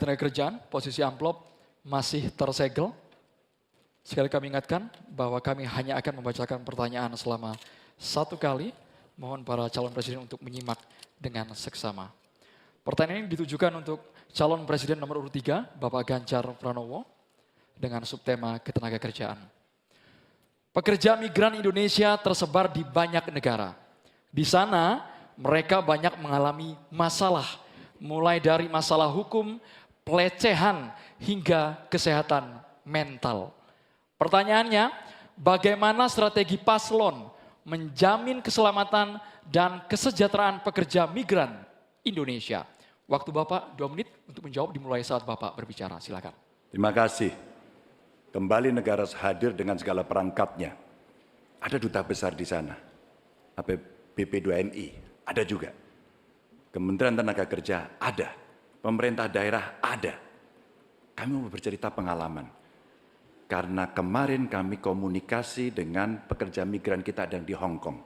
Tenaga kerjaan, posisi amplop masih tersegel. Sekali kami ingatkan bahwa kami hanya akan membacakan pertanyaan selama 1 kali. Mohon para calon presiden untuk menyimak dengan seksama. Pertanyaan ini ditujukan untuk calon presiden nomor urut 3, Bapak Ganjar Pranowo, dengan subtema ketenaga kerjaan. Pekerja migran Indonesia tersebar di banyak negara. Di sana mereka banyak mengalami masalah, mulai dari masalah hukum, pelecehan, hingga kesehatan mental. Pertanyaannya, bagaimana strategi paslon menjamin keselamatan dan kesejahteraan pekerja migran Indonesia? Waktu Bapak 2 menit untuk menjawab dimulai saat Bapak berbicara, silakan. Terima kasih. Kembali negara hadir dengan segala perangkatnya. Ada duta besar di sana. BP2MI, ada juga. Kementerian Tenaga Kerja, ada. Pemerintah daerah, ada. Kami mau bercerita pengalaman. Karena kemarin kami komunikasi dengan pekerja migran kita yang di Hong Kong.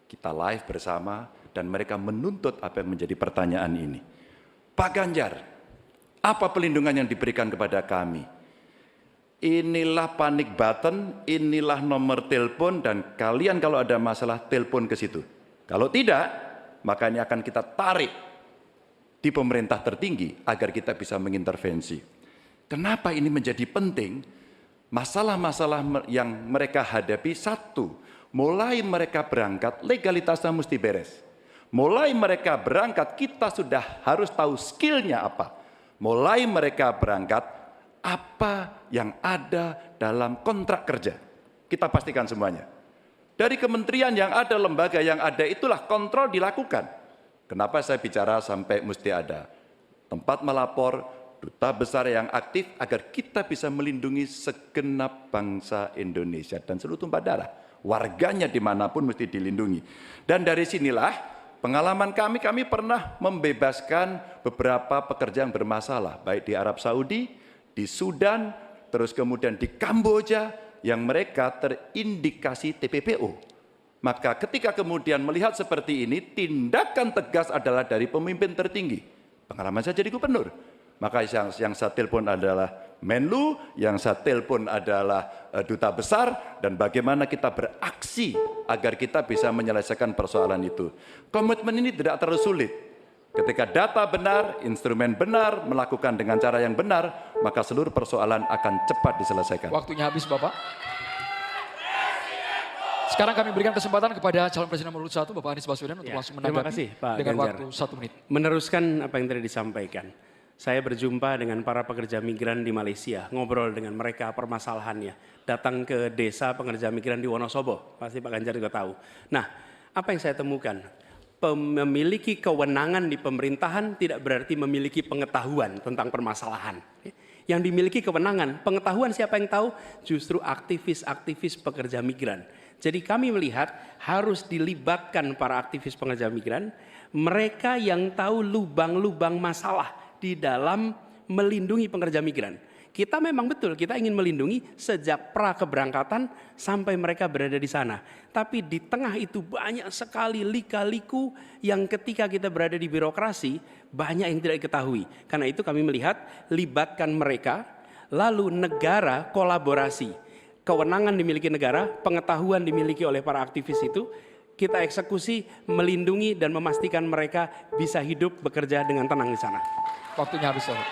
Kita live bersama dan mereka menuntut apa yang menjadi pertanyaan ini. Pak Ganjar, apa pelindungan yang diberikan kepada kami? Inilah panic button, inilah nomor telepon dan kalian kalau ada masalah telepon ke situ. Kalau tidak, maka ini akan kita tarik di pemerintah tertinggi agar kita bisa mengintervensi. Kenapa ini menjadi penting? Masalah-masalah yang mereka hadapi, satu, mulai mereka berangkat legalitasnya mesti beres. Mulai mereka berangkat kita sudah harus tahu skillnya apa. Mulai mereka berangkat apa yang ada dalam kontrak kerja. Kita pastikan semuanya. Dari kementerian yang ada, lembaga yang ada, itulah kontrol dilakukan. Kenapa saya bicara sampai mesti ada tempat melapor, duta besar yang aktif agar kita bisa melindungi segenap bangsa Indonesia dan seluruh tumpah darah. Warganya dimanapun mesti dilindungi. Dan dari sinilah pengalaman kami pernah membebaskan beberapa pekerja yang bermasalah. Baik di Arab Saudi, di Sudan, terus kemudian di Kamboja yang mereka terindikasi TPPO. Maka ketika kemudian melihat seperti ini, tindakan tegas adalah dari pemimpin tertinggi. Pengalaman saya jadi gubernur. Maka yang saya telepon adalah Menlu, yang saya telepon adalah duta besar, dan bagaimana kita beraksi agar kita bisa menyelesaikan persoalan itu. Komitmen ini tidak terlalu sulit. Ketika data benar, instrumen benar, melakukan dengan cara yang benar, maka seluruh persoalan akan cepat diselesaikan. Waktunya habis Bapak. Sekarang kami berikan kesempatan kepada calon presiden nomor 1, Bapak Anies Baswedan, untuk langsung menanggapi. Terima kasih, Pak dengan Ganjar. waktu 1 menit. Meneruskan apa yang tadi disampaikan. Saya berjumpa dengan para pekerja migran di Malaysia, ngobrol dengan mereka permasalahannya. Datang ke desa pekerja migran di Wonosobo, pasti Pak Ganjar juga tahu. Nah, apa yang saya temukan? Memiliki kewenangan di pemerintahan tidak berarti memiliki pengetahuan tentang permasalahan. Yang dimiliki kewenangan, pengetahuan siapa yang tahu? Justru aktivis-aktivis pekerja migran. Jadi kami melihat harus dilibatkan para aktivis pekerja migran, mereka yang tahu lubang-lubang masalah di dalam melindungi pekerja migran. Kita memang betul, kita ingin melindungi sejak pra keberangkatan sampai mereka berada di sana. Tapi di tengah itu banyak sekali lika-liku yang ketika kita berada di birokrasi, banyak yang tidak diketahui. Karena itu kami melihat, libatkan mereka, lalu negara kolaborasi. Kewenangan dimiliki negara, pengetahuan dimiliki oleh para aktivis itu, kita eksekusi, melindungi dan memastikan mereka bisa hidup bekerja dengan tenang di sana. Waktunya habis, Bapak.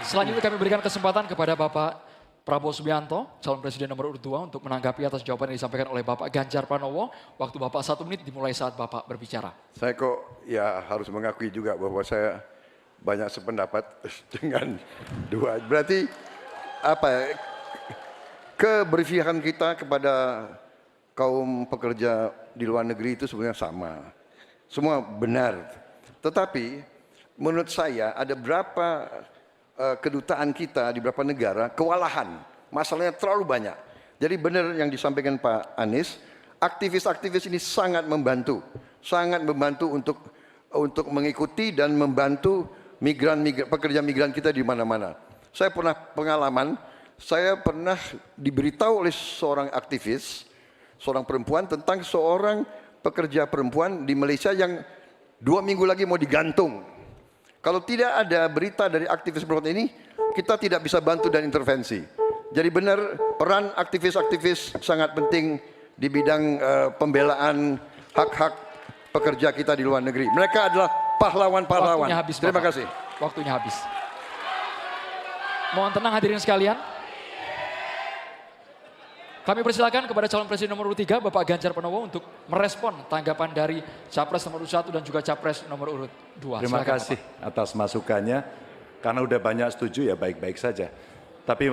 Selanjutnya kami berikan kesempatan kepada Bapak Prabowo Subianto, calon presiden nomor urut 2, untuk menanggapi atas jawaban yang disampaikan oleh Bapak Ganjar Pranowo. Waktu Bapak 1 menit dimulai saat Bapak berbicara. Saya kok ya harus mengakui juga bahwa saya banyak sependapat dengan dua. Berarti apa ya, keberpihakan kita kepada kaum pekerja di luar negeri itu sebenarnya sama. Semua benar. Tetapi menurut saya ada berapa kedutaan kita di beberapa negara kewalahan. Masalahnya terlalu banyak. Jadi benar yang disampaikan Pak Anies, aktivis-aktivis ini sangat membantu untuk mengikuti dan membantu pekerja migran kita di mana-mana. Saya pernah pengalaman, saya pernah diberitahu oleh seorang aktivis, seorang perempuan tentang seorang pekerja perempuan di Malaysia yang 2 minggu lagi mau digantung. Kalau tidak ada berita dari aktivis perempuan ini, kita tidak bisa bantu dan intervensi. Jadi benar peran aktivis-aktivis sangat penting di bidang pembelaan hak-hak pekerja kita di luar negeri. Mereka adalah pahlawan-pahlawan. Waktunya habis, Terima Bapak. kasih. Waktunya habis. Mohon tenang hadirin sekalian. Kami persilakan kepada calon presiden nomor urut 3, Bapak Ganjar Pranowo, untuk merespon tanggapan dari Capres nomor urut 1 dan juga Capres nomor urut 2. Terima Silakan, kasih atas masukannya. Karena udah banyak setuju ya baik-baik saja. Tapi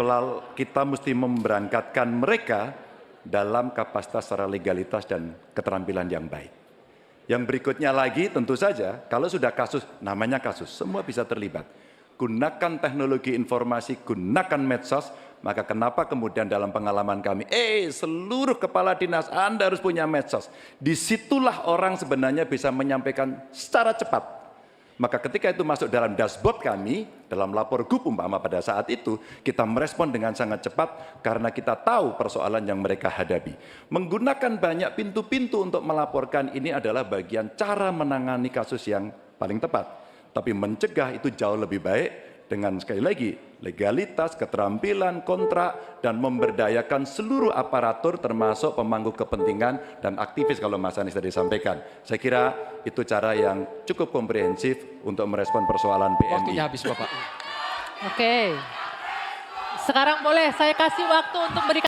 kita mesti memberangkatkan mereka dalam kapasitas secara legalitas dan keterampilan yang baik. Yang berikutnya lagi tentu saja kalau sudah kasus, namanya kasus, semua bisa terlibat. Gunakan teknologi informasi, gunakan medsos, maka kenapa kemudian dalam pengalaman kami, seluruh kepala dinas Anda harus punya medsos. Disitulah orang sebenarnya bisa menyampaikan secara cepat. Maka ketika itu masuk dalam dashboard kami, dalam lapor GUP umpama pada saat itu, kita merespon dengan sangat cepat karena kita tahu persoalan yang mereka hadapi. Menggunakan banyak pintu-pintu untuk melaporkan ini adalah bagian cara menangani kasus yang paling tepat. Tapi mencegah itu jauh lebih baik dengan sekali lagi legalitas, keterampilan, kontrak, dan memberdayakan seluruh aparatur termasuk pemangku kepentingan dan aktivis kalau Mas Anies tadi sampaikan. Saya kira itu cara yang cukup komprehensif untuk merespon persoalan PMI. Waktunya habis, Bapak. Oke. Sekarang boleh saya kasih waktu untuk berikan